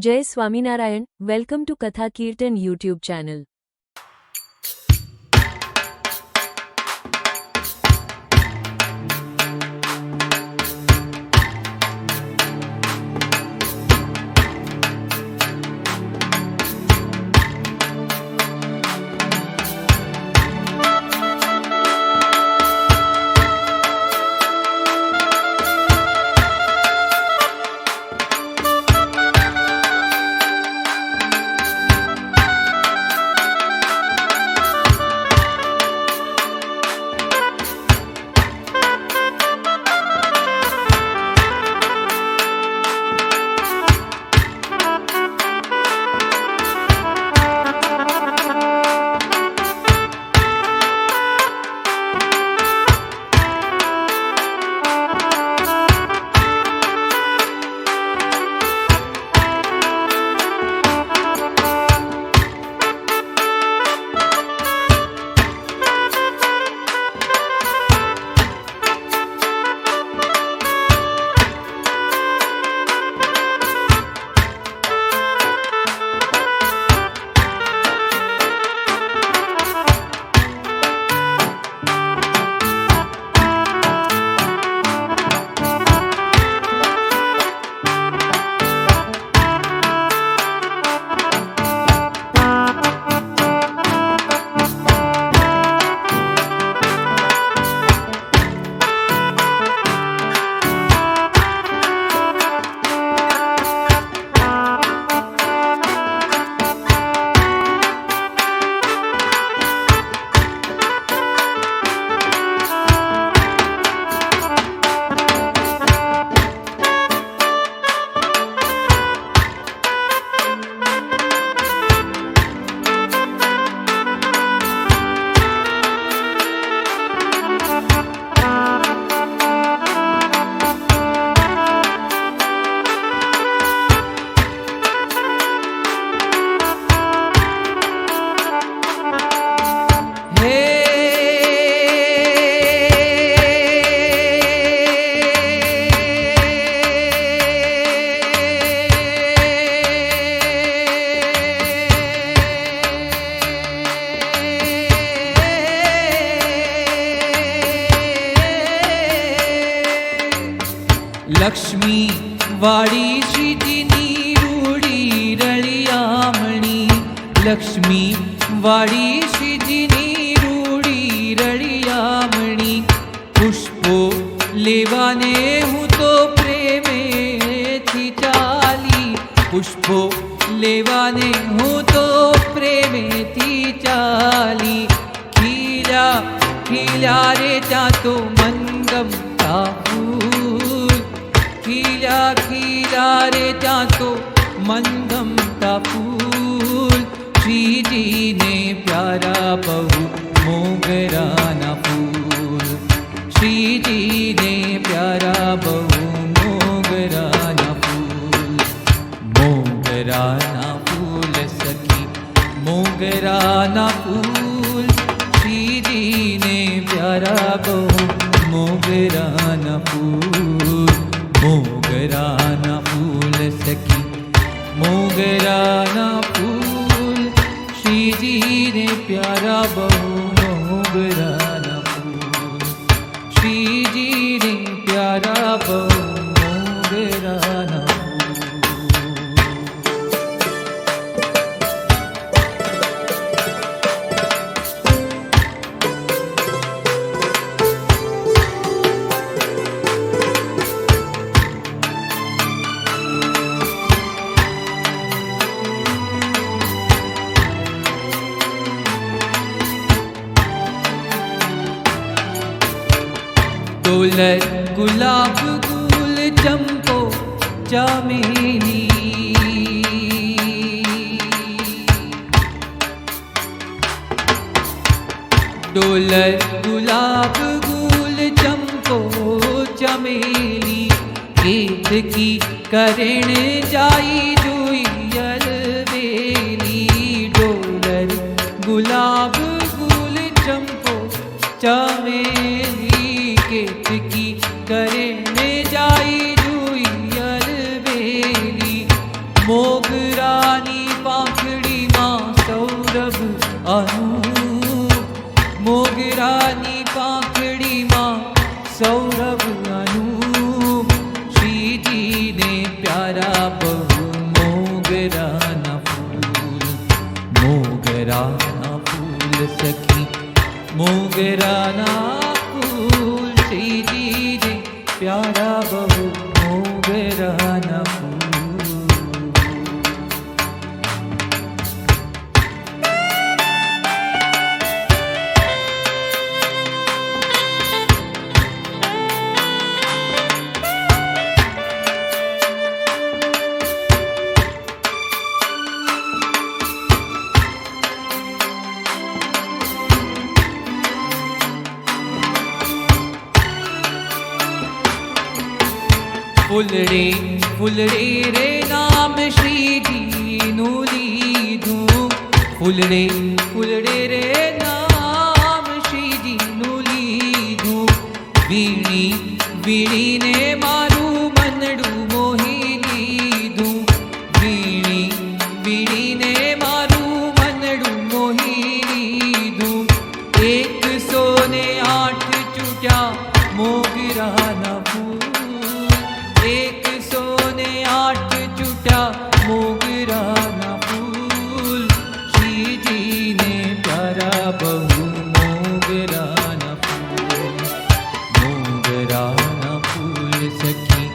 જય Swaminarayan. Welcome to કથા કીર્તન YouTube channel. Lakshmi वाड़ी श्रीजीनी रूड़ी रळियामणी लक्ष्मी वाड़ी श्रीजीनी रूड़ी रळियामणी पुष्पो लेवाने हूँ तो प्रेमे थी चाली पुष्पो लेवाने हूँ तो प्रेमे थी चाली खीला खीला रे जा तो मंगम का खीला खीला रे जा तो मंदम का फूल श्री जी ने प्यारा बहु मोगराना फूल श्री जी ने प्यारा बहु मोगराना फूल सखी मोगराना फूल श्री जी ने प्यारा बहु मोगराना फूल मोगराना फूल सखी मोगराना फूल श्री जी ने प्यारा बहु मोगराना फूल श्री जी ने प्यारा बहु मोगराना डोलर गुलाब गुल चंपो चमेली डोलर गुलाब गुल चंपो चमेली केत की करण जाई जुयल बेली डोलर गुलाब गुल चंपो चमेली केत की करण जाई जुयल बेली મોગરાની પાંખડીમાં સૌરભ અનુપ, મોગરાની પાંખડીમાં સૌરભ અનુપ, શ્રીજીને પ્યારા બહુ મોગરાના ફૂલ, મોગરાના ફૂલ સખી, મોગરાના ફૂલ, શ્રીજીને પ્યારા બહુ મોગરાના ફૂલ. ફૂલડે ફૂલડે રે નામ શ્રીજીનું લીધું, ફૂલડે ફૂલડે રે નામ શ્રીજીનું લીધું, વીણી વીણીને મારું મનડું મોહી લીધું, વીણી વીણીને મારું મનડું મોહી લીધું, 108 ચૂટ્યા મોગરાના ફૂલ, 108 ચૂટ્યા મોગરાના ફૂલ, શ્રીજીને પ્યારા બહુ મોગરાના ફૂલ, મોગરાના ફૂલ સખી,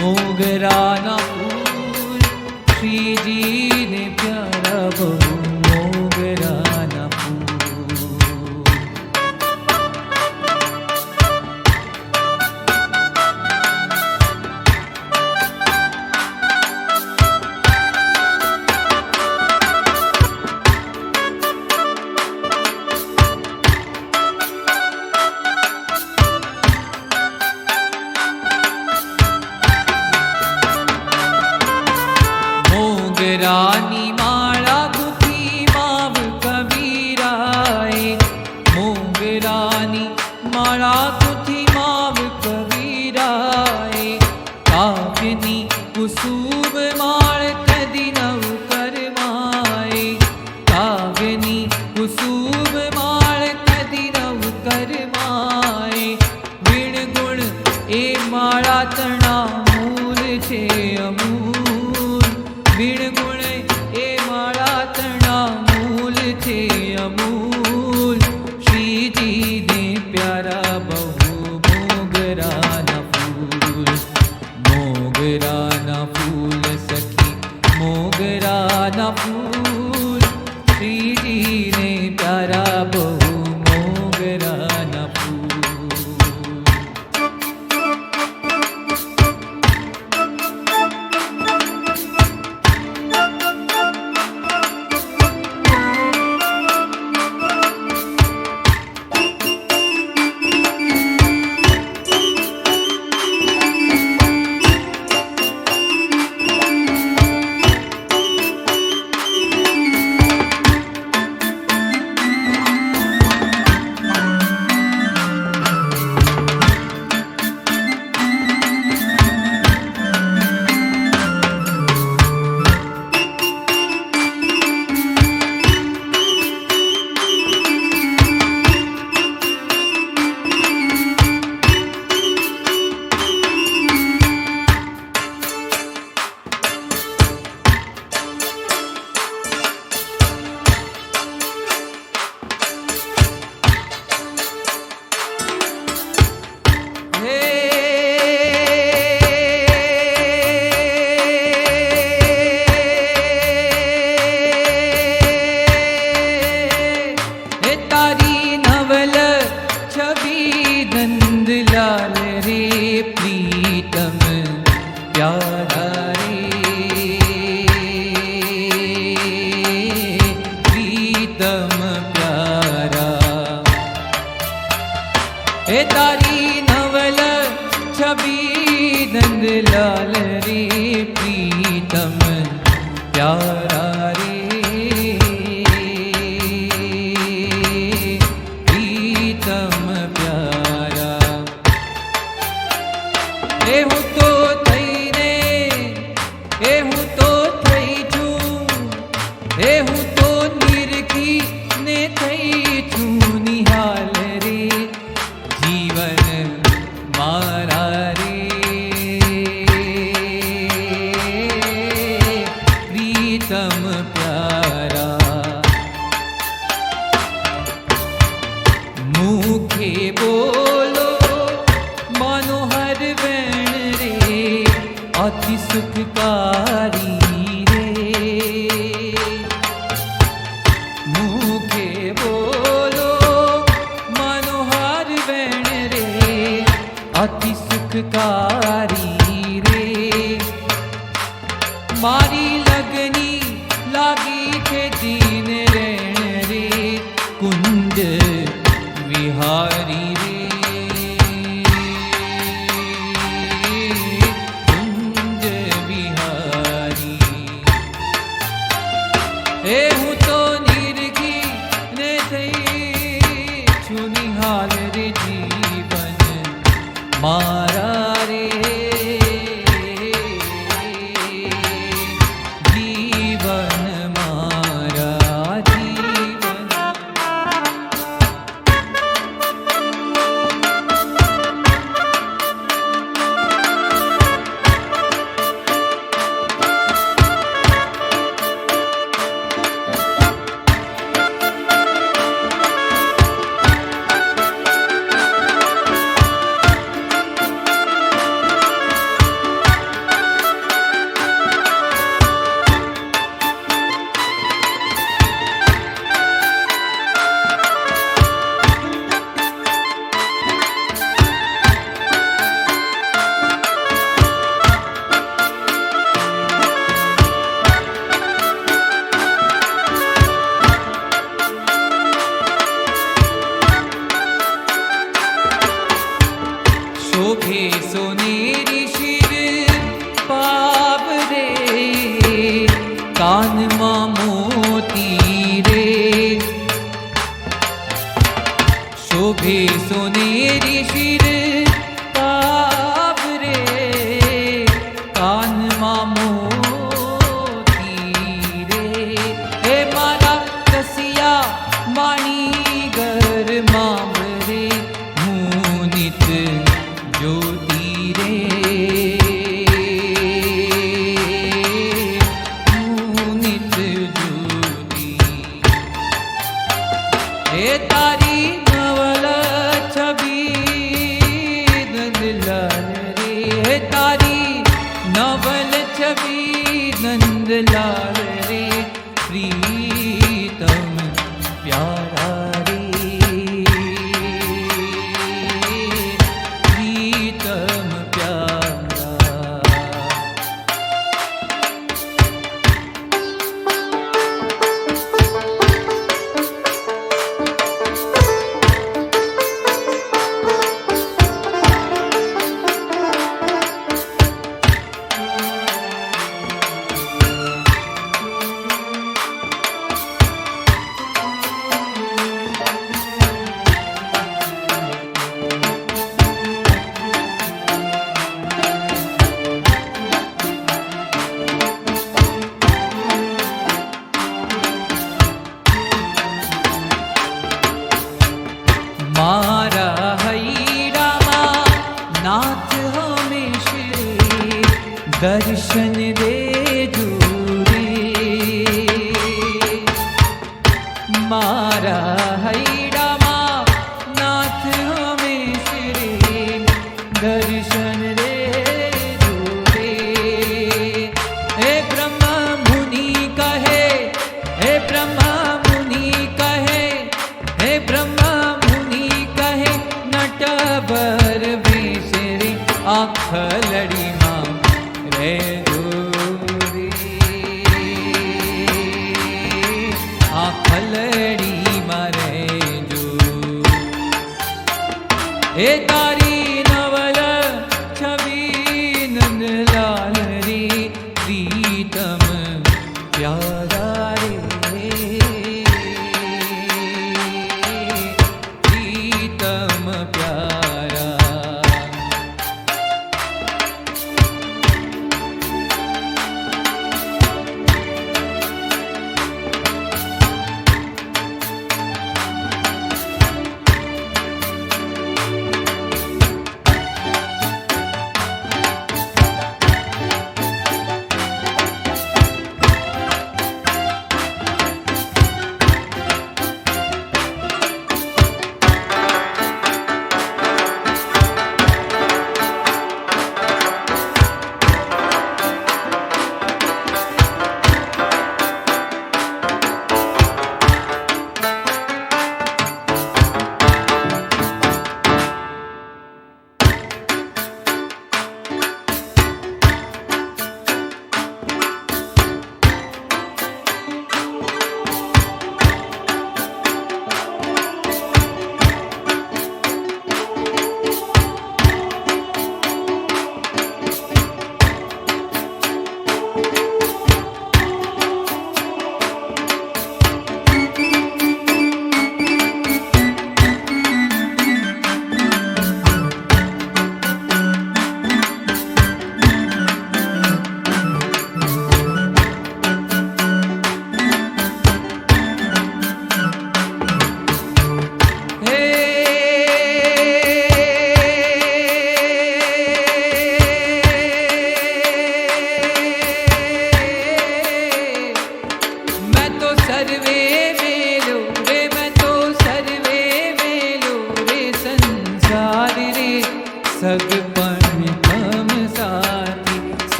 મોગરાના ફૂલ, શ્રીજીને પ્યારા બહુ મોગરાના ફૂલ. મોગરાની માળા ગુથી માવ કબીરાએ, મોગરાની માળા ગુથી માવ કબીરાએ, કાવ્યની કુસુમ માળ કદી નવ કરમાએ, કાવ્યની કુસુમ માળ કદી નવ કરમાએ, વીણ ગુણ એ માળા તણા મૂળ છે અમૂલ, વીણ ગુણ એ માળા તણા મૂલ છે અમૂલ, શ્રીજીને પ્યારા બહુ મોગરાના ફૂલ, મોગરાના ફૂલ સખી, મોગરાના ફૂલ, શ્રીજીને પ્યારા બહુ મોગરાના ફૂલ. हे तारी नवल छवि नंदलाल रे प्रीतम प्यारा रे प्रीतम प्यारा हे हूँ तो थईने हे हूँ तो थई प्रीतम प्यारा। मुखे बोलो मनोहर वेण रे, अति सुखकारी रे। मुखे बोलो मनोहर वेण रे, अति सुखकारी रे। मारी लगनी लागी थे दीन रेण रे, कुंज विहारी रे। कुंज विहारी ए हूँ तो निरखी ने थई छुनिहाल रे जीवन मारा रे। जीवन मारा जीवन। शोभे सोनेरी शिर पाव रे, कान मां मोती रे। शोभे सोनेरी शिर पाव रे, कान मां मोती रे। हे मारा रसिया माणी गर माम रे, मुनित ज्योति रे। मुनित ज्योति हे तारी नवल छवि नंदलाल रे। हे तारी नवल छवि नंदलाल रे, प्रीतम प्यारा रे। प्रीतम प्यारा। मारा हैरामा नाथ हमेश रे, दर्शन दे जूरे। मारा हैरामा नाथ हमेश रे, दर्शन दे जूरे। हे ब्रह्म मुनि कहे, हे ब्रह्म मुनि कहे, हे ब्रह्म नटवर वेश रे, आखलड़ी मां रे जोरे। आखलड़ी मां रे जो। हे तारी नवल छवि नंदलाल रे, प्रीतम प्यारा रे। प्रीतम प्यारा।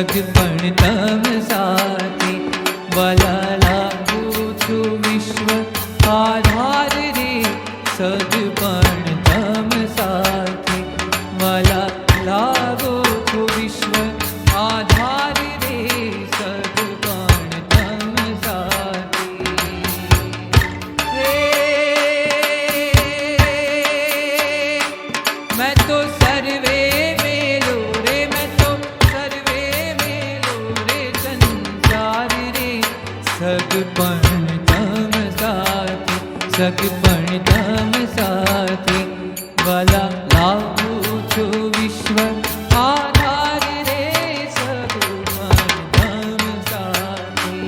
સગપણ તમ સાથે વાલા લાગુ છું વિશ્વ આધાર રે સગપણ તમ સાથે વાલા લાગો છો વિશ્વ આધાર રે સગપણ તમ સાથે मैं तो सर्वे मेलो रे मैं तो सर्वे मेलो रे संसार रे सगपण तम साथे सगपण तम साथे वाला लागू छो विश्व आधार रे सगपण तम साथे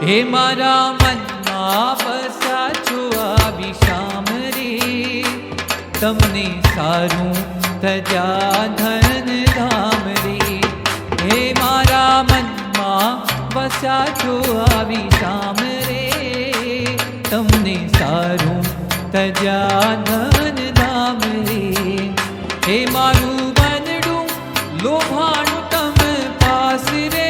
હે મારા મનમાં બસા છો આ વિશામ રે તમને સારું તજા ધન ધામ રે હે મારા મનમાં બસા છો આ વિશામ રે તમને સારું તજા ધન ધામ રે હે મારું બનડું લોભાણું તમ પાસ રે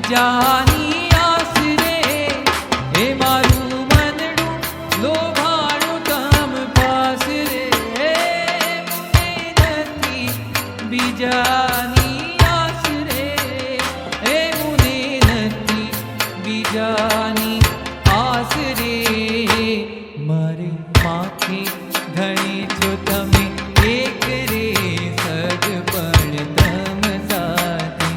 જાની આસ રે હે મારું મનડું લોભાણું તમ પાસ રે મુને નથી બીજાની આસ રે હે મુને નથી બીજાની આસ રે મારે માથે ધણી છો તમે એક રે સગપણ તમ સાથે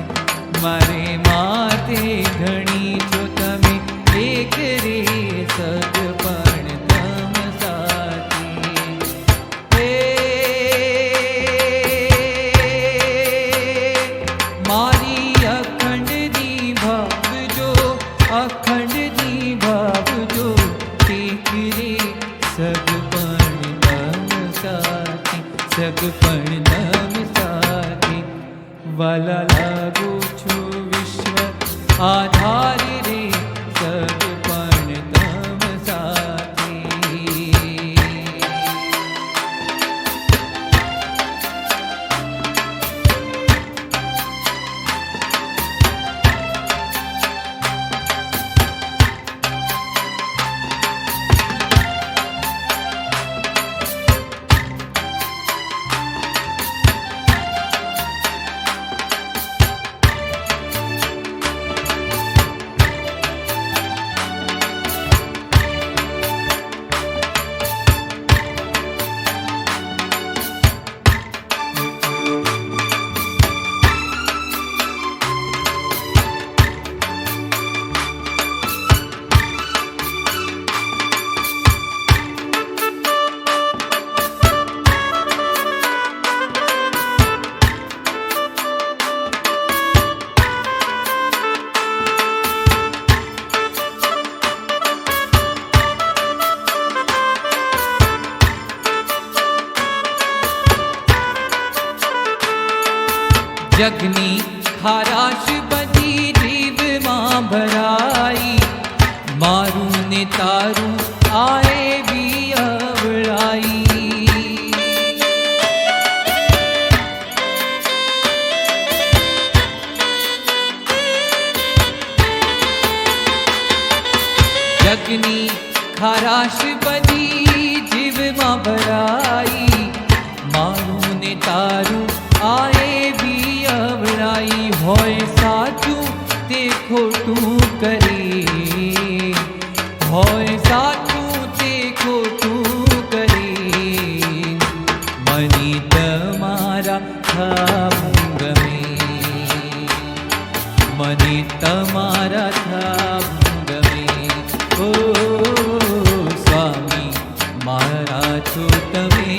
મારે માથે ધણી છો તમે એક રે સગપણ તમ સાથે મારી અખંડની ભાવજો અખંડની ભાવજો એક રે સગપણ તમ સાથે સગપણ તમ સાથે વાલા લાગુ છું आधार रे सगपण तम साथे જગની ખારાશ બધી જીવમાં ભરાઈ મારું ને તારું આએ બી અવળાઈ જગની ખારાશ બધી જીવમાં ભરાઈ, મારું ને તારું આ એવી અવરાઈ. હોય સાચું તે ખોટું કરે, હોય સાચું તે ખોટું કરે, મને તમારા થાવું ગમે, મને તમારા થાવું ગમે. ઓ સ્વામી મારા છો તમે,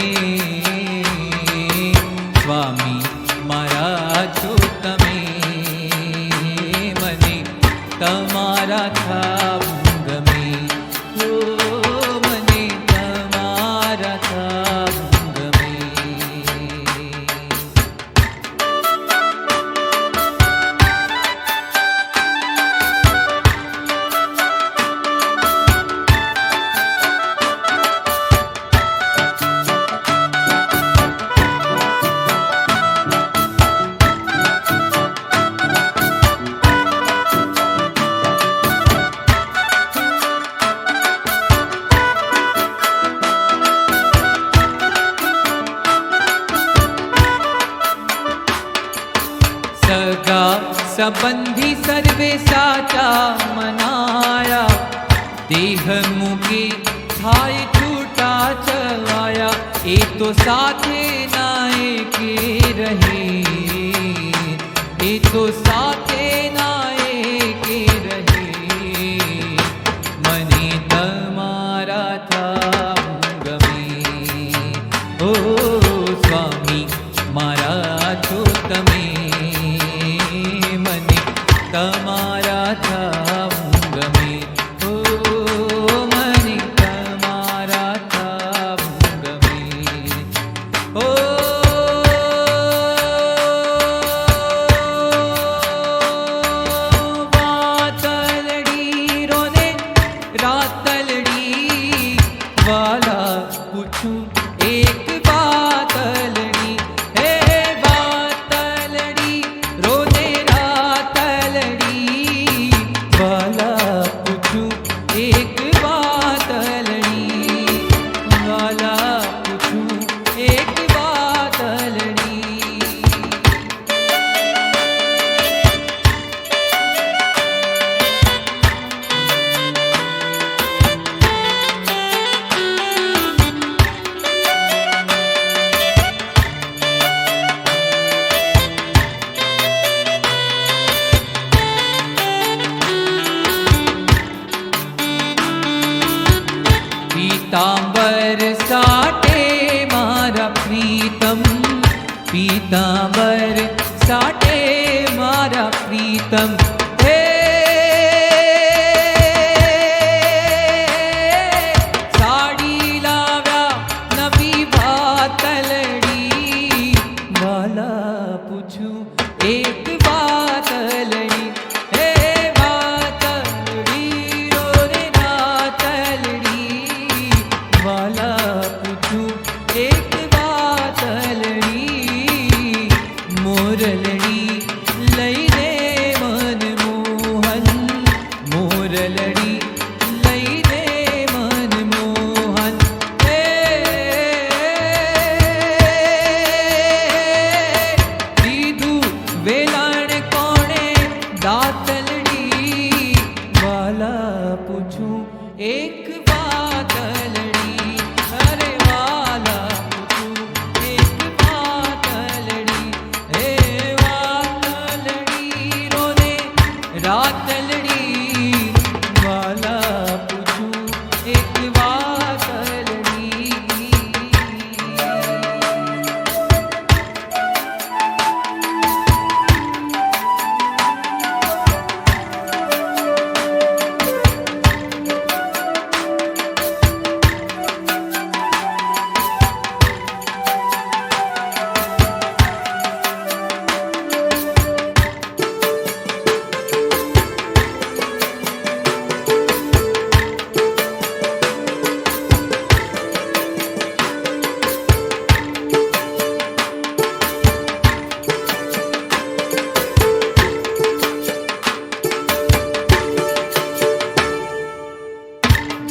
સ્વામી મારા છો તમે, મને તમારા થાવું ગમે. ઓ મને તમારા થાવું ગમે. સગા સંબંધી સર્વે સાચા મનાયા, દેહ મૂકી થાય છૂટા છવાયા. એ તો સાથે ના એકે રહે, એ તો સાથે ના એકે રહે, મને તમારા થાવું ગમે. ઓ સ્વામી મારા છો તમે, મને તમારા થાવું ગમે. ઓ મને તમારા થાવું ગમે. ઓ વાતલડી રોને રાતલડી, વાલા પૂછું એક વાતલડી. હે વાતલડી રોને રાતલડી, વાલા પૂછું એક વાતલડી, વાલા પૂછું એક વાતલડી. પીતાંબર સાટે મારા પ્રીતમ, પીતાંબર સાટે મારા પ્રીતમ. હે સાડી લાવ્યા નવી વાતલડી, વાલા પૂછું એક વાતલડી. હે વાતલડી રોને રાતલડી, વાલા પૂછું એક વાતલડી. મોરલડી લઈને મનમોહન, મોરલડી લઈને મનમોહન. હે દીધું વેલાણ કોણે દાતલડી, વાલા પૂછું એક વાતલડી. અરે વાલા પૂછું એક વાતલડી. હે વાતલડી રોને રાતલડી, વાલા પૂછું એક વાતલડી.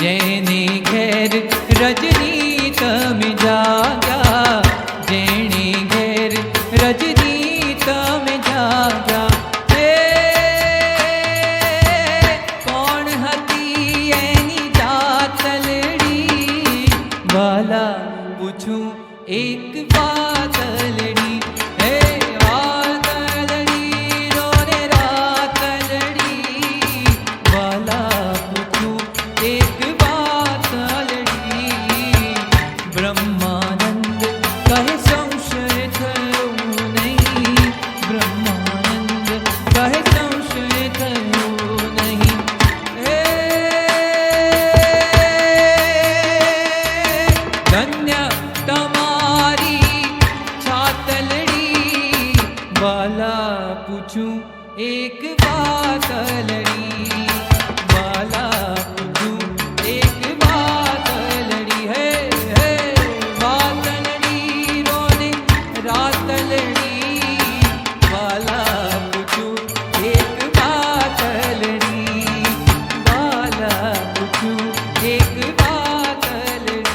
જેને ઘેર રજની તમે જાગ્યા, જેને ઘેર રજની તમે જાગ્યા, એ કોણ હતી એની જાતલડી? વાલા પૂછું એક વાતલડી, હે વાતલડી રોને રાતલડી. વાલા પૂછું એક વાતલડી, બ્રહ્માનંદ કહે સંશય થયો નહીં, બ્રહ્માનંદ કહે સંશય થયો નહીં. ધન્ય તમારી છાતલડી, વાલા પૂછું એક વાતલડી, વાલા પૂછું એક વાતલડી, હે હે વાતલડી રોને રાતલડી. વાલા પૂછું એક વાતલડી, વાલા પૂછું એક વાતલડી.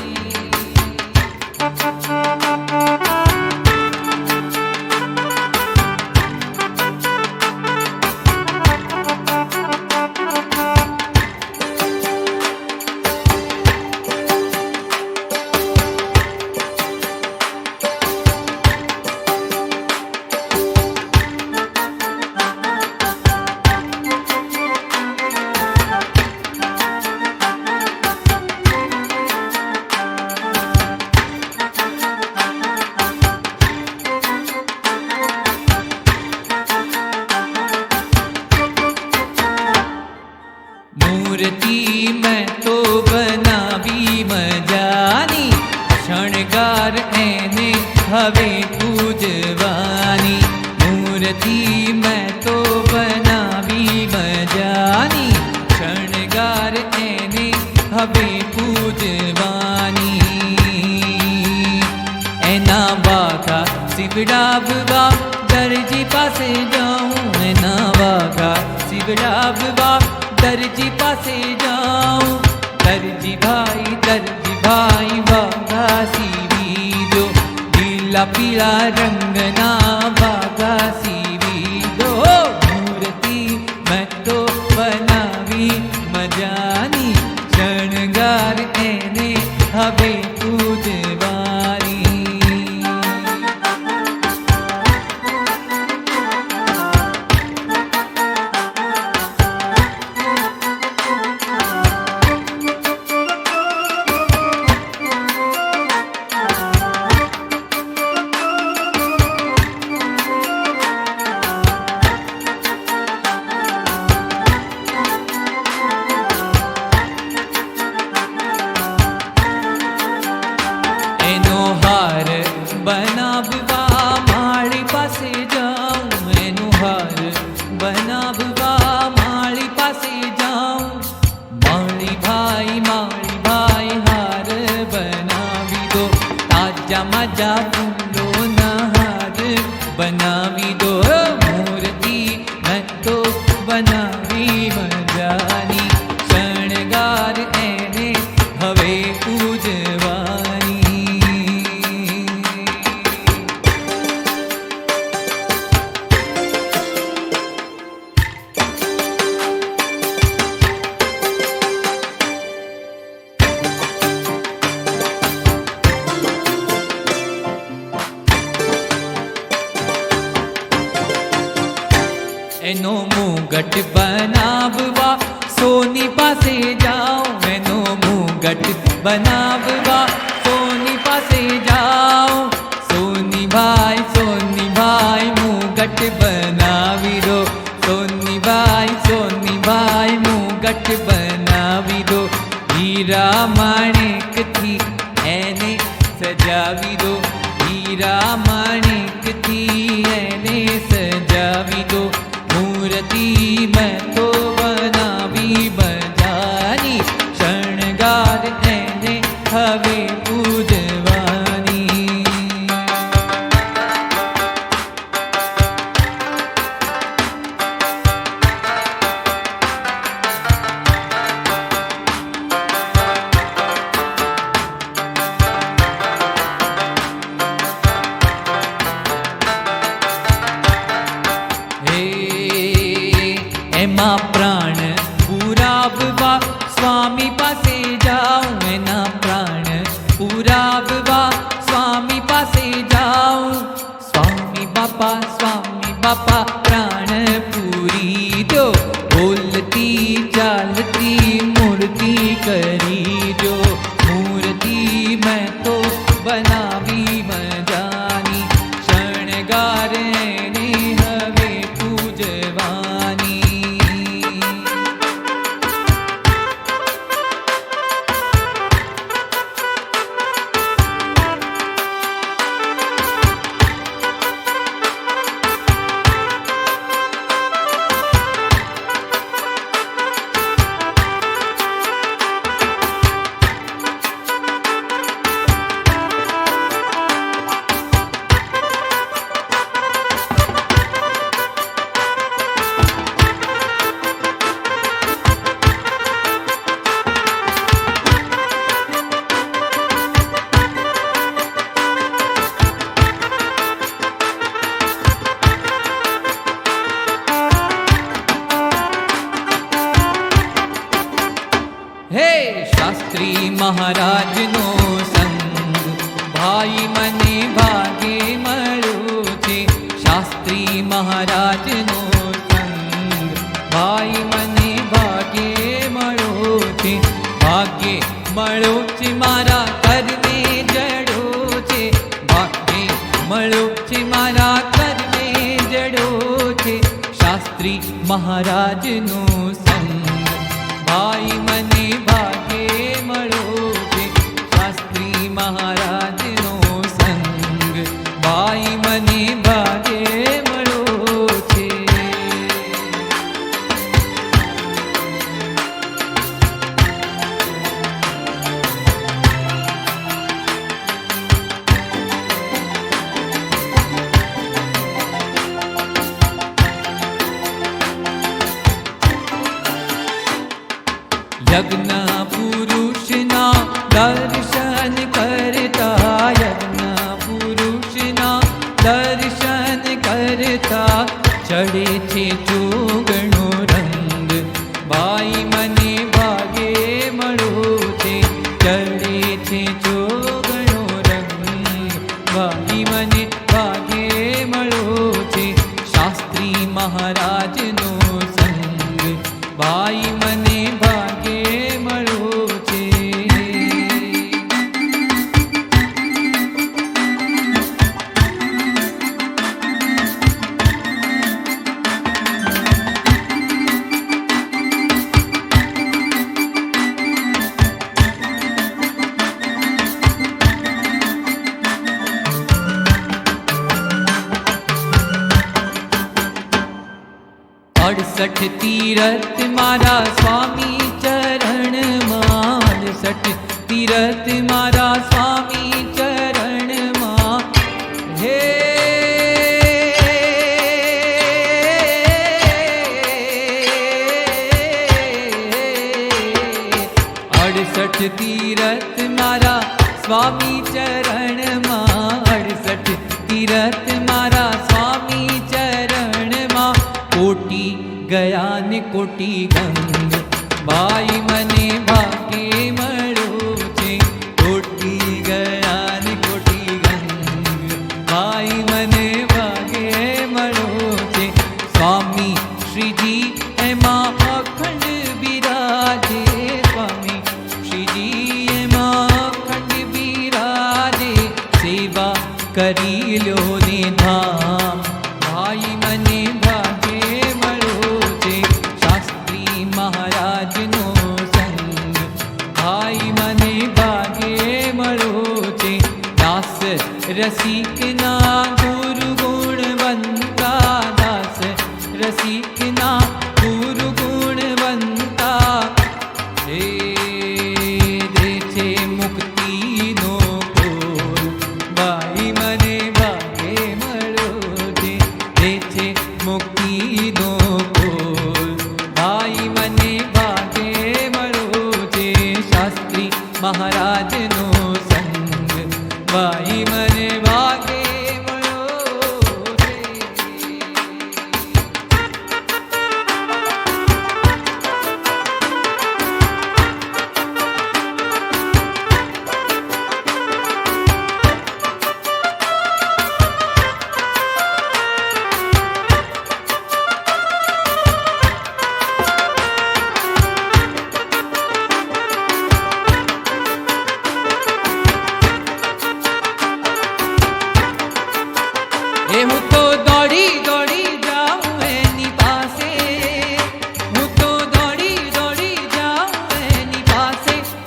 મૂર્તિ મેં તો બનાવી મજાની, શણગાર એને હવે પૂજવાની. મૂર્તિ મેં તો બનાવી મજાની, શણગાર એને હવે પૂજવાની. એના વાઘા સીવડાવવા દરજી પાસે જાઉં, એના વાઘા સીવડાવવા દરજી પાસે જાઉં. દરજી ભાઈ વાઘા સીવી દો, લીલા પીળા રંગના વાઘા સીવી દો. મૂર્તિ મેં તો બનાવી મજાની, શણગાર એને હવે પૂજવાની. એનો હાર બનાવવા માળી પાસે જાઉં, એનો હાર બનાવવા માળી પાસે જાઉં. માળી ભાઈ હાર બનાવી દો, તાજા માજા ફૂલોના હાર બનાવી દો. મૂર્તિ મેં તો બનાવી મજાની, શણગાર એને હવે પૂજવાની. એનો મુગટ બનાવવા સોની પાસે જાઉં, એનો મુગટ બનાવવા સોની પાસે જાઉં. સોની ભાઈ મુગટ બનાવી દો, સોની ભાઈ મુગટ બનાવી દો. હીરા માણેકથી એને સજાવી દો, હીરા માણેકથી એને સજાવી દો. મૂર્તિ મેં તો બનાવી મજાની, શણગાર એને હવે પૂજવાની. પુરાવવા સ્વામી પાસે જાઉં. સ્વામી બાપા પ્રાણ પૂરી દો. બોલતી ચાલતી મૂર્તિ કરી દો. મૂર્તિ મેં તો બનાવી મજાની, શણગારે ને હવે પૂજવાની. હે શાસ્ત્રી મહારાજનો સંગ ભાઈ મને ભાગે મળ્યો છે. શાસ્ત્રી મહારાજનો સંગ ભાઈ મને ભાગે મળ્યો છે. ભાગ્યે મળ્યો છે મારા કરને જડો છે. ભાગ્યે મળ્યો છે મારા કરને જડો છે. શાસ્ત્રી મહારાજનો સંગ ભાઈ મને ભાગે મળ્યો છે. શાસ્ત્રી મહારાજનો સંગ ભાઈ મને ભાગે મળ્યો છે. યજ્ઞ પુરુષના દર્શન કરતા, યજ્ઞ પુરુષના દર્શન કરતા ચડે છે જોગણો રંગ. ભાઈ મને ભાગે મળ્યો છે. ચડે છે જોગણો રંગ. ભાઈ મને ભાગે મળ્યો છે. શાસ્ત્રી મહારાજનો સંગ ભાઈ મને ભાગે મળ્યો છે. અડસઠ તીરથ મારા સ્વામી ચરણમાં. 68 તીરથ મારા સ્વામી ચરણમાં. હે 68 તીરથ મારા સ્વામી ચરણમાં. 68 તીરથ મારા સ્વામી ચરણમાં. કોટી ગયા ને કોટી ગંગ ભાઈ મને ભાગે મળ્યો છે. કોટી ગયા ને કોટી ગંગ ભાઈ મને ભાગે મળ્યો છે. સ્વામી શ્રીજી એમાં અખંડ બિરાજે. સ્વામી શ્રીજી એમાં અખંડ બિરાજે. સેવા કરી લો ને ધામ ભાઈ મને ભાગે મળ્યો છે. શાસ્ત્રી મહારાજનો સંગ ભાઈ મને ભાગે મળ્યો છે. દાસ રસિકના ગુરુ ગુણવંતા. દાસ રસિકના ગુરુ ગુણવંતા. હે દે છે મુક્તિનો કોલ ભાઈ મને ભાગે મળ્યો છે. દે છે મુક્તિનો કોલ ભાઈ મને ભાગે મળ્યો છે. શાસ્ત્રી મહારાજનો સંગ ભાઈ મને ભાગે મળ્યો છે.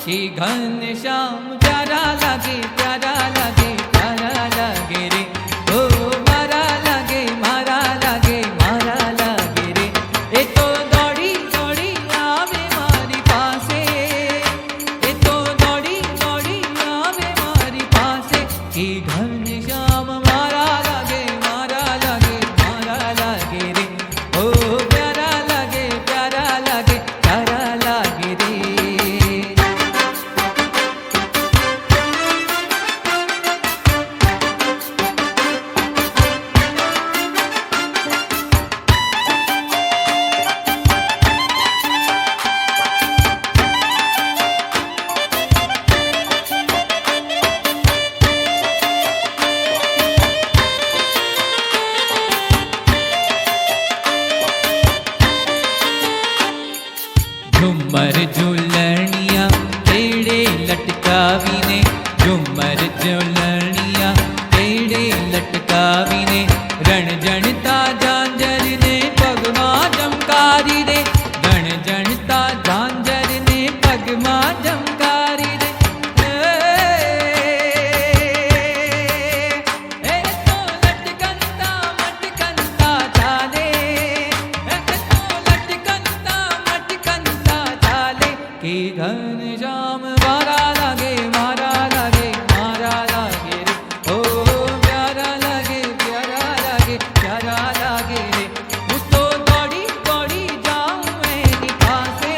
श्री घनश्याम प्यारा लागे, प्यारा लागे, प्यारा लागे रे। ओ मारा लागे, मारा लागे, मारा लागे रे। ए तो दौड़ी दौड़ी आवे मारी पासे, ए तो दौड़ी दौड़ी आवे मारी पासे। श्री घनश्याम मारा लागे, मारा लागे, मारा लागे रे। ओ प्यारा लागे, प्यारा लागे, प्यारा लागे रे। झुमर झुलणिया तेड़े लटकावीने, झुमर झुलणिया तेड़े लटकावीने। रण जणता झांझर ने पगमा जमकारी रे, रण जणता झांझर ने पगमा जमकारी रे। ए तो लटकंता मटकंता चाले, ए तो लटकंता मटकंता चाले। कि घनश्याम मारा लागे, मारा लागे, मारा लागे रे। ओ प्यारा लागे, प्यारा लागे, प्यारा लागे रे। હું તો દોડી દોડી જાઉં એની પાસે,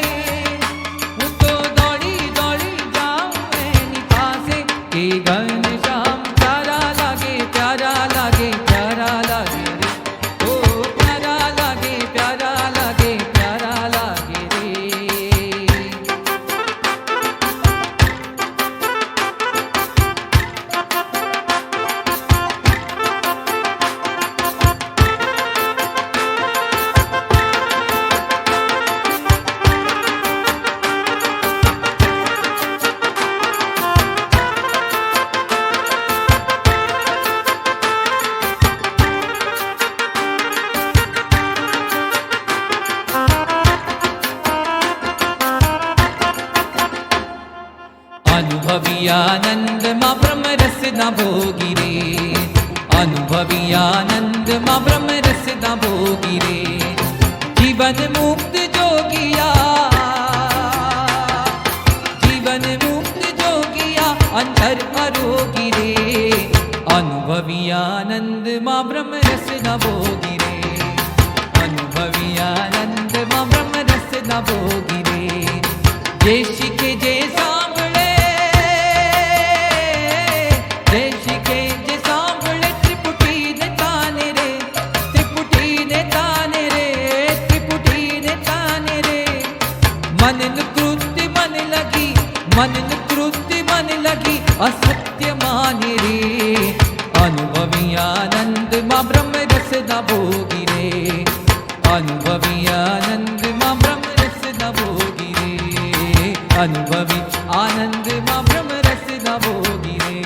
હું તો દોડી દોડી જાઉં એની પાસે। કે ઘનશ્યામ પ્યારા લાગે, પ્યારા લાગે, પ્યારા લાગે રે। ઓ પ્યારા લાગે, પ્યારા લાગે, પ્યારા લાગે રે। अनुभवी आनंद मां ब्रह्म रस ना भोगी रे, अनुभवी आनंद मां ब्रह्म रस ना भोगी रे। जीवन मुक्त जोगिया, जीवन मुक्त जोगिया अंतर अरोगी रे। अनुभवी आनंद मां ब्रह्म रस ना भोगी रे, अनुभवी आनंद मां ब्रह्म रस ना भोगी रे। जे शिखे जे सांभळे, जे शिखे जे सांभळे त्रिपुटी ने ताने रे, त्रिपुटी ने ताने रे, त्रिपुटी ने ताने रे। मन न कृत्य मन लगी, मन न कृत्य मन लगी असत्य माने रे। अनुभवी आनंद मां ब्रह्म रस ना भोगी रे, अनुभवी आनंद मां ब्रह्म रस ना भोगी रे। अनुभवी आनंद मां ब्रह्म रस ना भोगी रे।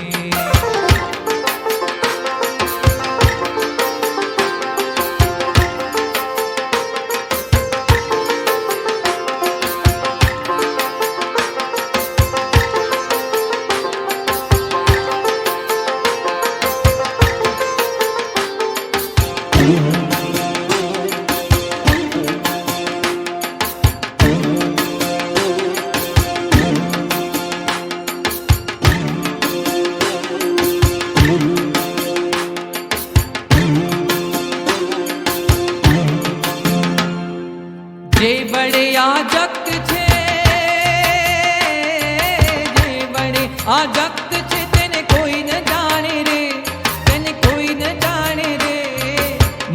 જે બળે આજક્ત છે, જે બળે આજક્ત છે તેને કોઈ ન જાણે રે, તેને કોઈ ન જાણે રે।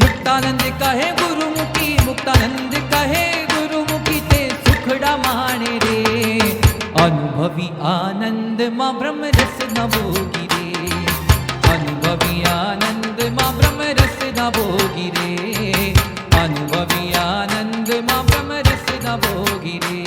મુક્તાનંદ કહે ગુરુમુખી, મુક્તાનંદ કહે ગુરુમુખી તે સુખડા માણે રે। અનુભવી આનંદ માં બ્રહ્મ રસ ન ભોગી રે, અનુભવી આનંદ માં બ્રહ્મ રસ ન ભોગી રે। अनुभवी आनंद मां ब्रह्म रस न भोगी रे।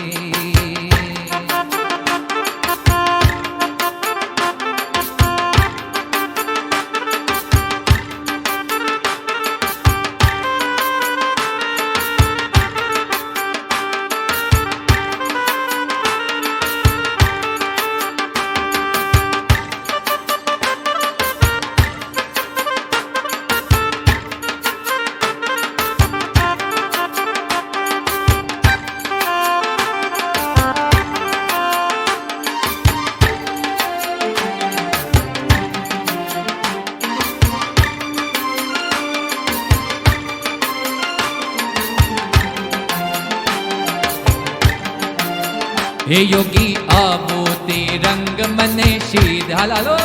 हे योगी आवो ते रंग मने शीद हालो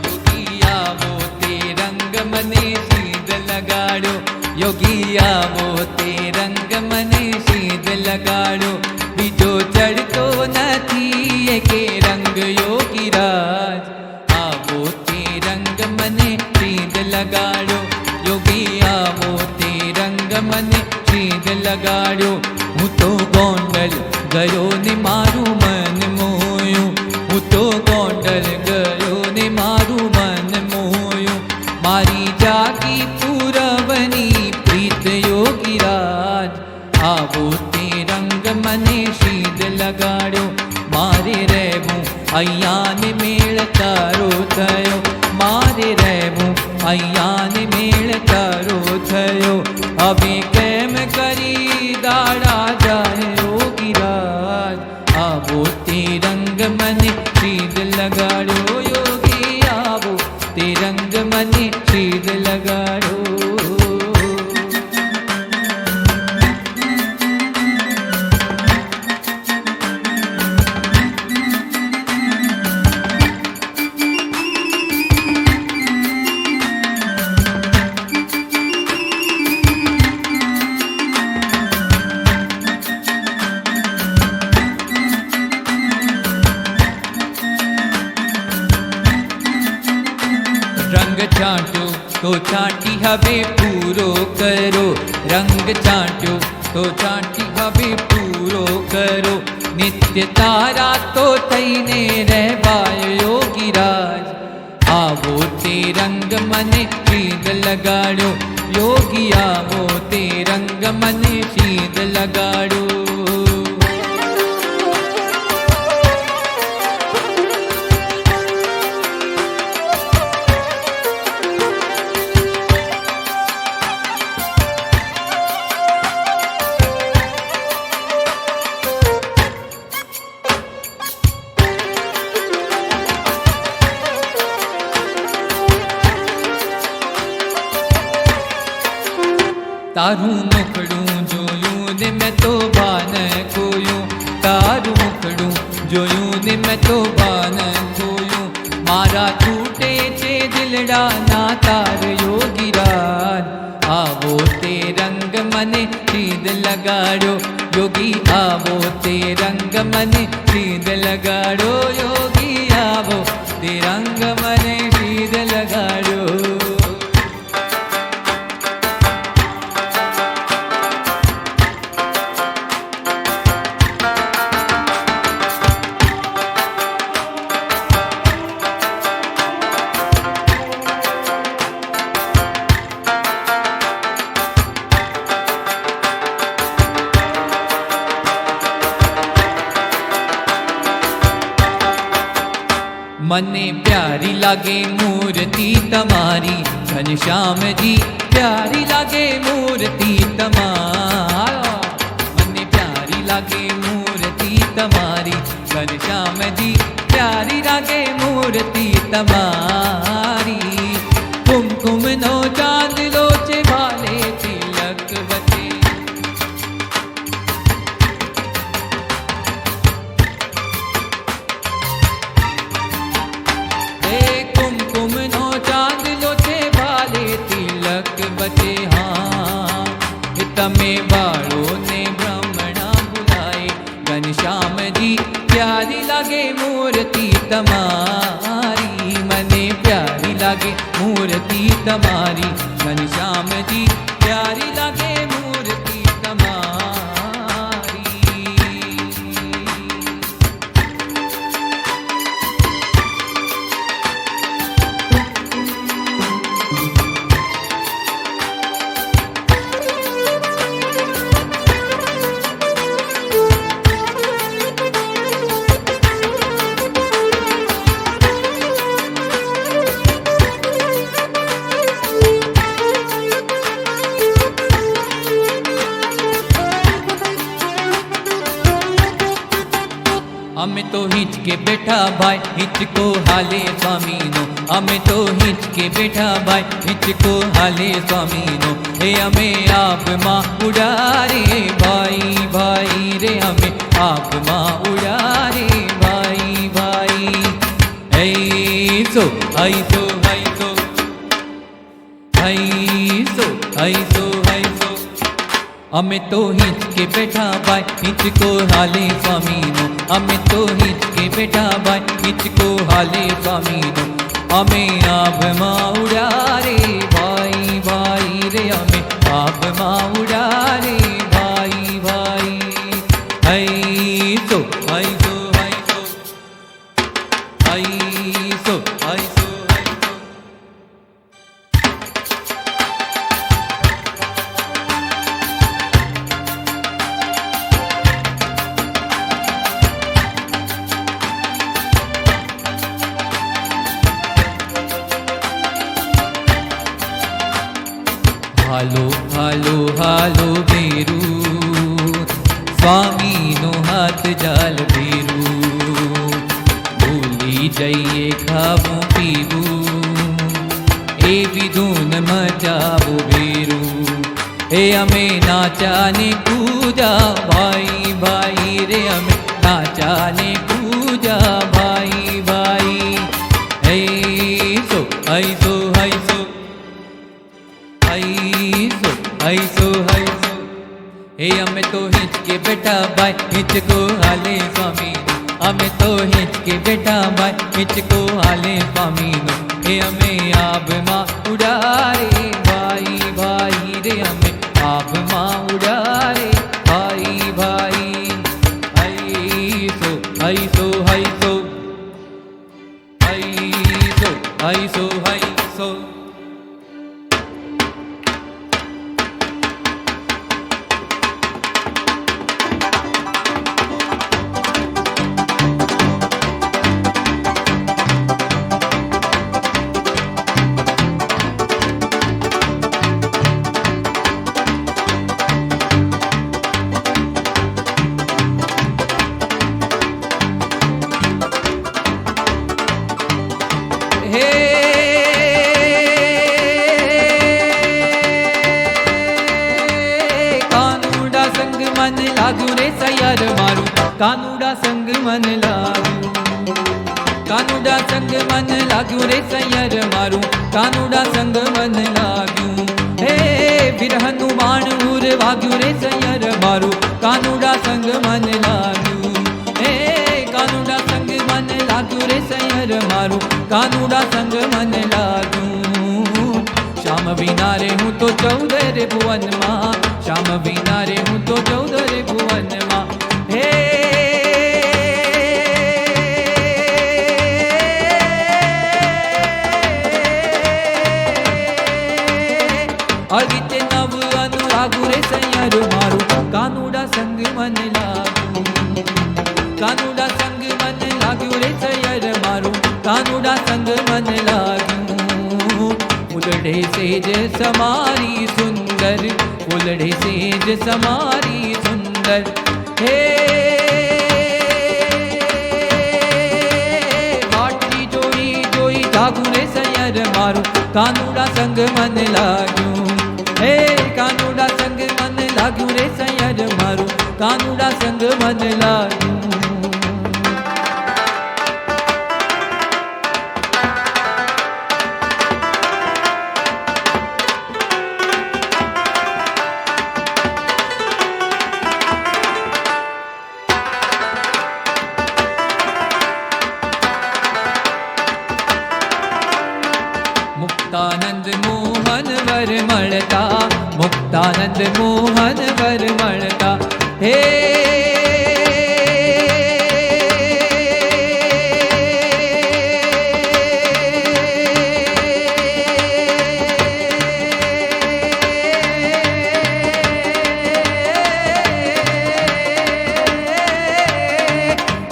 योगी आवो ते रंग मने शीद लगाड़ो योगी आवो ते रंग मने शीद लगाड़ो बीजो चढ़तो नथी एके रंग योगी राज आवो ते रंग मने शीद लगाड़ो योगी आवो ते रंग मने शीद लगाड़ो हूँ तो गोंडल गयो ने मारू मन मोयो हूँ तो गोंडल गयो ने मारू मन मोयो मारी जागी पूरवनी प्रीत योगी राज आवो ते रंग मने शीद लगाड़ो मारे रहूं अयान मेल तारो थयो मारे रहूं अयान मेल तारो थयो अभी केम करी दाड़ा जाए योगी राज आवो ते रंग मने शीद लगाड़ो योगी आवो ते रंग मने शीद लगाड़ो रंग छांटो तो छांटी हवे पूरो करो रंग छांटो तो छांटी हवे पूरो करो नित्य तारा तो थईने रहवाय योगी राज आवो ते रंग मने शीद लगाड़ो योगी आवो ते रंग मने शीद लगाड़ो तारू मुखड़ू जोयूं ने मैं तो बान खोयूं तारू मुखड़ू जोयूं ने मैं तो बान खोयूं मारा छूटे छे दिलड़ा ना तार योगी राज आवो ते रंग मने शीद लगाड़ो योगी आवो ते रंग मने शीद लगाड़ो योगी आवो ते रंग मने शीद लगाड़ो मने प्यारी लागे मूर्ति तमारी घनश्याम जी प्यारी लागे मूर्ति तमारा मने प्यारी लागे मूर्ति तमारी घनश्याम जी प्यारी लागे मूर्ति तमारी कुमकुम नो चांद लोचे भाले तिलक बचे कुमकुम नो चांद लोचे भाले तिलक बचे हाँ तमे बाड़ो ने ब्राह्मणा बुलाए घनश्याम जी प्यारी लागे मूर्ति तमारी मने प्यारी लागे मूर्ति तमारी घनश्याम जी प्यारी लागे मूर्ति तमारी અમે તો હિંચકે બેઠા ભાઈ હિંચકો હાલે સ્વામીનો અમે તો હિંચકે બેઠા ભાઈ હિંચકો હાલે સ્વામીનો हे अमे आप माँ उड़ारे भाई भाई रे अमे आप माँ उड़ारे भाई भाई ऐसो ऐसो ऐसो ऐसो ऐसो ऐसो अमे तो हिचके बैठा भाई हिचको हाले स्वामी नो अमे तो हिचके बैठा भाई हिचको हाले स्वामी नो अमे आप माँ उड़ारे भाई भाई रे अमे आप माँ उड़ारे भाई भाई ऐसो ऐसो ऐसो ऐसो ऐसो हालो हालो हालो बेरू स्वामी नो हाथ जाल बेरू भूली जाइए खावू पीवू ए विधून मचावू बेरू ए अमे नाचाने कूजा भाई भाई रे अमे नाचाने कूजा भाई भाई ऐसो ऐसो ऐसो ऐसो ऐसो ऐसो हे अमे तो हिचके बैठा भाई हिचको हाले स्वामी अमे तो हिचके बैठा भाई हिचको हाले स्वामी नो हे अमे आप माँ उड़ारे भाई भाई रे अमे आप माँ उड़ारे भाई भाई ऐसो ऐसो ऐसो ऐसो ऐसो ऐसो कानूडा संग मन लागू रे सैयर मारू कानूडा संग मन लागू कानूडा संग मन लागू रे सैयर मारू कानूडा संग मन लागू हे बिरहनु बाण उर वाग्यू रे सैयर मारू कानूडा संग मन लागू हे कानूडा संग मन लागू रे सैयर मारू कानूडा संग मन लागू श्याम बिना रे हूँ तो चौधर भुवन माँ श्याम बिना रे हूँ तो चौधर भुवन माँ हे अगित नव अनुरागु रे सैयर मारू कानूडा संग मन लागू कानूडा संग मन लागू रे सैयर मारू कानूडा संग मन लागू फुलड़े सेज समारी सुंदर फुलड़े सेज समारी सुंदर हे बाटली जोई जोई जागू रे सैयर मारू कानूडा संग मन लागू हे कानूडा संग मन लागू रे सैयर मारू कानूडा संग मन लागू मुक्तानंद मोहन वर मळता मुक्तानंद मोहन वर मळता हे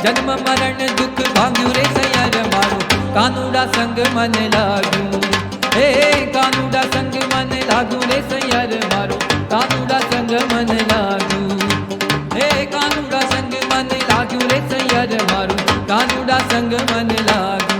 जन्म मरण दुख भांग्यू रे सैयर मारू कानूडा संग मन लागू हे कानूडा संग मन लागू रे सैयर मारू कानूडा संग मन लागू हे कानूडा संग मन लागू रे सैयर मारू कानूडा संग मन लागू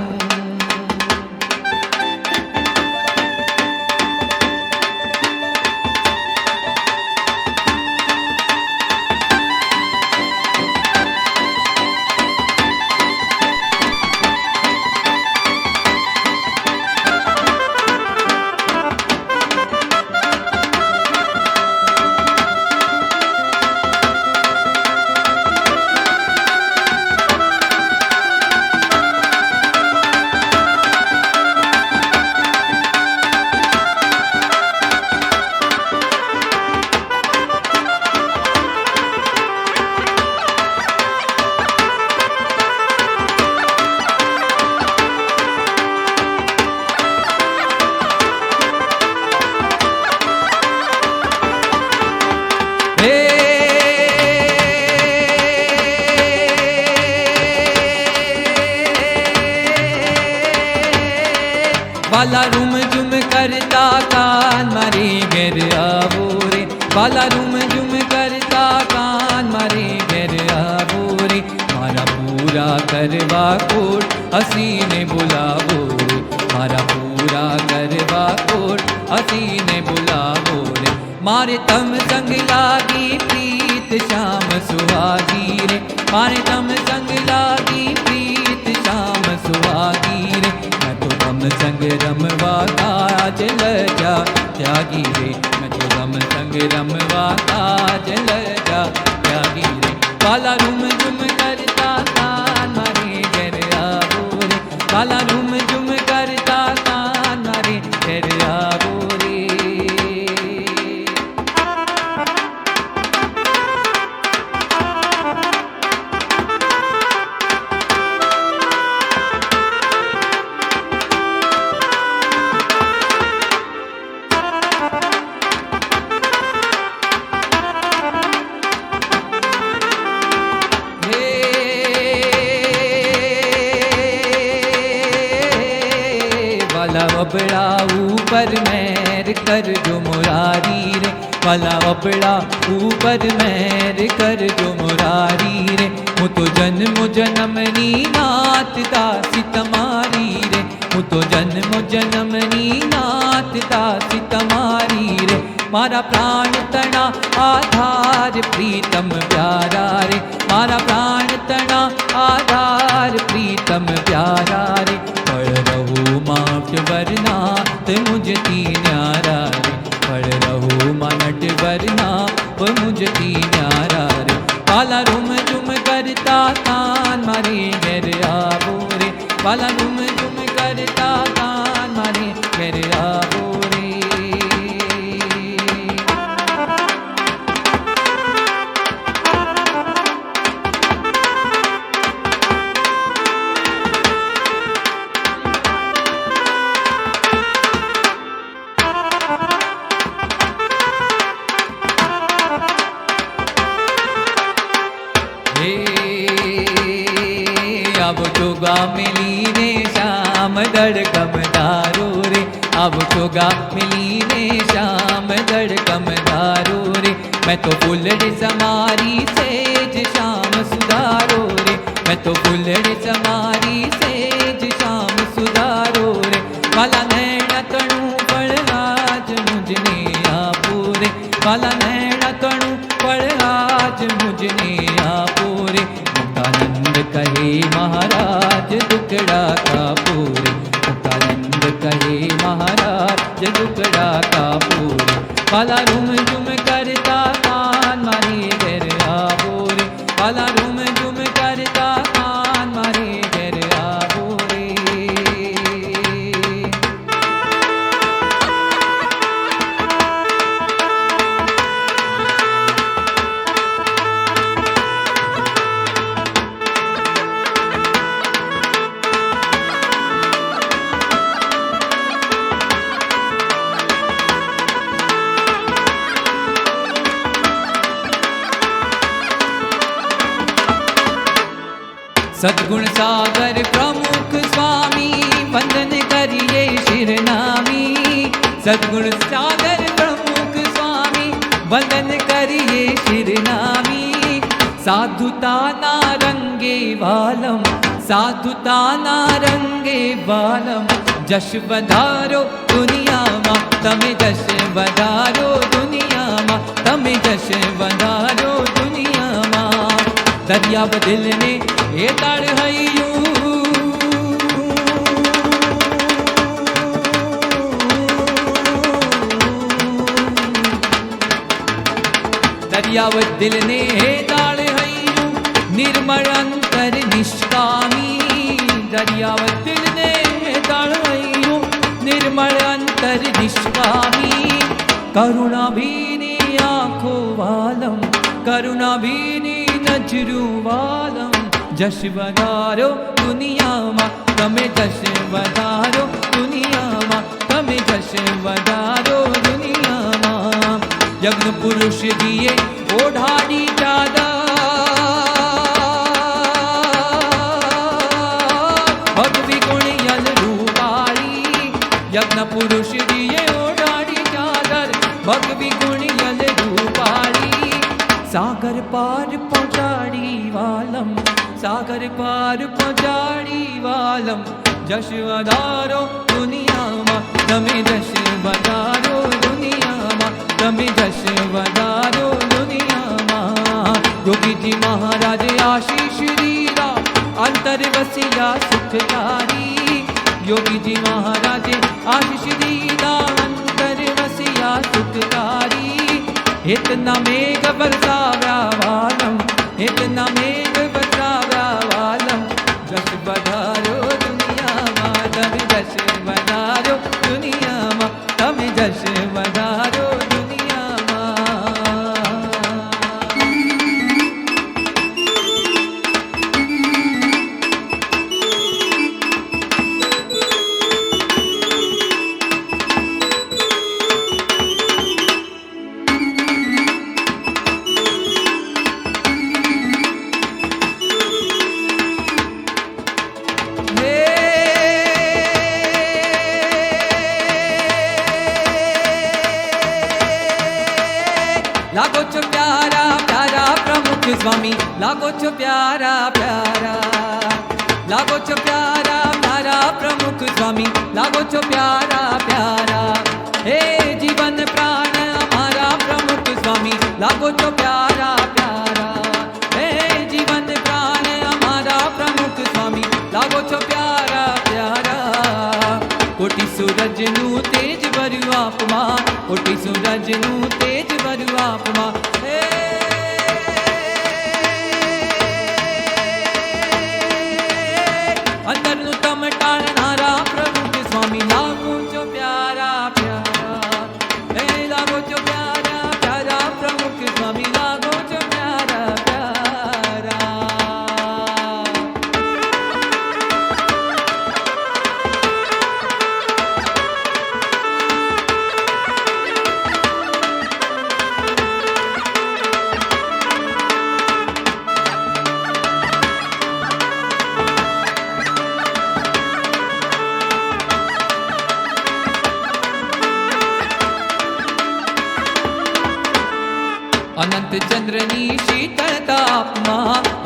વાલા રૂમ ઝુમ કરતા કાન મારે ઘેર આવો રે, વાલા રૂમ ઝુમ કરતા કાન મારે ઘેર આવો રે, મારા પૂરા કરવા કોટ હસીને બોલાવો રે, મારા પૂરા કરવા કોટ હસીને બોલાવો રે, મારે તમ સંગ લાગી પ્રીત શ્યામ સુહાગી રે, મારે તમ સંગ લાગી પ્રીત શ્યામ સુહાગી રે, मैं तो तम संग रमवा काज लजा त्यागी रे, मैं तो तम संग रमवा काज लजा त्यागी रे, वाला रूम झुम करता कान मारे घर आवो रे, वाला रूम झुम करता कान मारे घर आवो रे। वाला वबड़ा ऊपर मैर कर जो मुरारी रे, वाला वबड़ा ऊपर मैर कर जो मुरारी रे, હું તો જન્મ જન્મની નાત દાસી તમારી રે, હું તો જન્મ જન્મની નાત દાસી તમારી રે, મારા પ્રાણ તણા આધાર પ્રીતમ પ્યારા રે, મારા પ્રાણ તણા આધાર પ્રીતમ પ્યારા રે, પળ રહું માટ વરનાથ મુझती न्यारा रे, पढ़ रहो मानट वरनाथ मुझती न्यारा रे, वाला रूम झुम करता कान मारे घर आवो रे, वाला रूम झुम करता कान मारे घर आवो रे। अब चोगा मिली ने श्याम दड़कम दारो रे, अब चोगा मिली ने श्याम दड़कम दारो रे, मैं तो फुलड़ समारी सेज श्याम सुधारो रे, मैं तो फुलड़ समारी सेज श्याम सुधारो रे, वाला नैना तणु पड़ आज मुझने आपो रे, वाला नैना तणु पड़ आज मुझने आपो रे, मुक्तानंद कहे महाराज दुकड़ा का पूरे, मुक्तानंद कहे महाराज दुकड़ा का पूरे, वाला रूम झुम करता कान मारे घर आवो रे, वाला रूम झुम करता कान मारे घर आवो रे। सद्गुण सागर प्रमुख स्वामी वंदन करिए शिरनामी, सद्गुण सागर प्रमुख स्वामी वंदन करिए शिरनामी, साधुता नारंगे बालम, साधुता नारंगे बालम, जश वधारो दुनिया मा तमे जश वधारो दुनिया मा तमे जश वधारो दुनिया मा, दरिया बदिल ने ये ताड़ हईयूं दरियाव दिल ने हे ताड़ हईयूं निर्मल अंतर निष्कामी, दरियाव दिल ने हे ताड़ हईयूं निर्मल अंतर निष्कामी, करुणा भीनी आँखों वालम, करुणा भीनी नजरू वालम, जश वधारो दुनिया मा तमे जश वधारो दुनिया मा तमे जश वधारो दुनिया मा, यज्ञ पुरुष दिए ओढ़ाड़ी चादर, भक्ति गुण यल रूपाली, યજ્ઞ પુરુષજીએ ઓઢાડી ચાદર ભગવી ગુણિયલ રૂપાળી સાગર પાર પહોંચાડી વાલમ સાગર પાર પહોંચાડી વાલમ જશ વધારો દુનિયામાં તમે જશ વધારો દુનિયામાં તમે જશ વધારો દુનિયામાં યોગીજી મહારાજે આશીષ દીધા અંતર વસિયા સુખકારી યોગીજી મહારાજે આશીષ દીધા અંતર વસિયા સુખકારી इतना मेघ बरसाव्या वालम इतना मेघ बरसाव्या वालम जश बधारो दुनियाમાં તમે જશ વધારો દુનિયામાં તમે જશ વધારો દુનિયામાં लागो छो प्यारा प्यारा प्रमुख स्वामी लागो छो प्यारा प्यारा लागो छो प्यारा प्यारा प्रमुख स्वामी लागो छो प्यारा प्यारा हे जीवन प्राण हमारा प्रमुख स्वामी लागो छो प्यारा प्यारा हे जीवन प्राण हमारा प्रमुख स्वामी लागो छो प्यारा प्यारा कोटि सूरजनु तेज भर्યું આપમાં कोटि सूरजनु तेज भर्યું આપમાં હે અંદરનું તમ ટાળનારા પ્રભુ સ્વામી લાગો છો પ્યારા પ્યારા હે લાગો છો પ્યારા પ્યારા પ્રમુખ સ્વામી લાગો છો પ્યારા પ્યારા अनंत चंद्रनी शीतलतापमा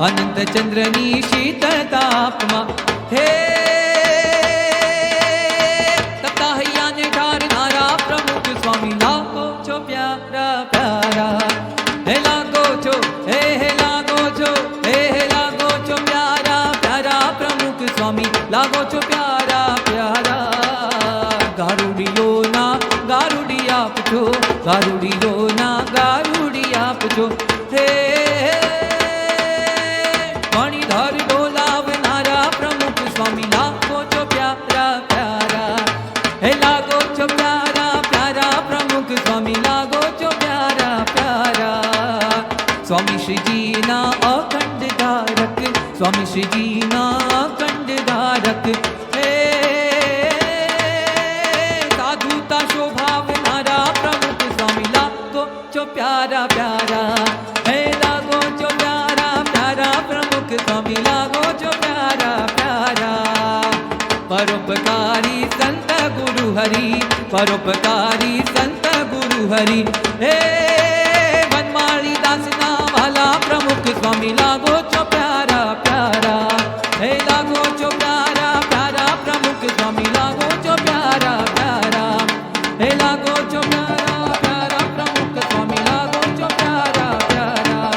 अनंत चंद्रनी शीतलतापमा हे तप्ता हૈયાને ઠારનારા પ્રમુખ સ્વામી લાગો છો પ્યારા પ્યારા હે લાગો છો હે લાગો છો હે લાગો છો પ્યારા પ્યારા પ્રમુખ સ્વામી લાગો છો પ્યારા પ્યારા ગારુડિયોના ગારુડી આપજો ગારુડિયોના ગારુડી આપજો હે મણિધર ડોલાવનારા પ્રમુખ સ્વામી લાગો છો પ્યારા પ્યારા હે લાગો છો પ્યારા પ્યારા પ્રમુખ સ્વામી લાગો છો પ્યારા પ્યારા સ્વામી શ્રીજીના અખંડ ધારક સ્વામી શ્રીજીના અખંડ ધારક હે સાધુતા શોભાવનારા પ્રમુખ સ્વામી લાગો છો પ્યારા પ્યારા હે લાગો છો પ્યારા પ્યારા પ્રમુખ સ્વામી લાગો છો પ્યારા પ્યારા પરોપકારી સંત ગુરુ હરિ પરોપકારી સંત ગુરુ હરિ હે વનમાળી દાસના વાલા પ્રમુખ સ્વામી લાગો છો પ્યારા પ્યારા હે લાગો છો પ્યારા પ્યારા પ્રમુખ સ્વામી લાગો છો પ્યારા પ્યારા હે લાગો છો પ્યારા પ્યારા પ્રમુખ સ્વામી લાગો છો પ્યારા પ્યારા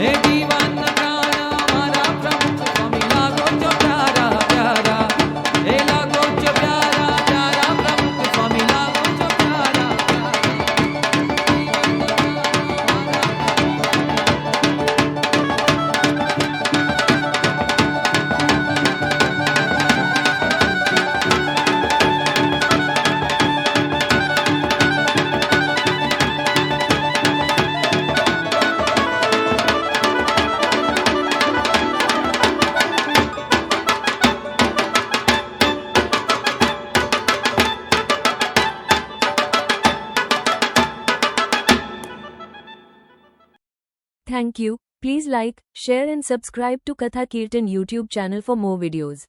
હે જીવન પ્રાણ हमारा प्रमुख स्वामी लागो છો પ્યારા પ્યારા હે લાગો છો પ્યારા પ્યારા પ્રમુખ સ્વામી લાગો છો પ્યારા Thank you. Please like, share and subscribe to Katha Kirtan YouTube channel for more videos.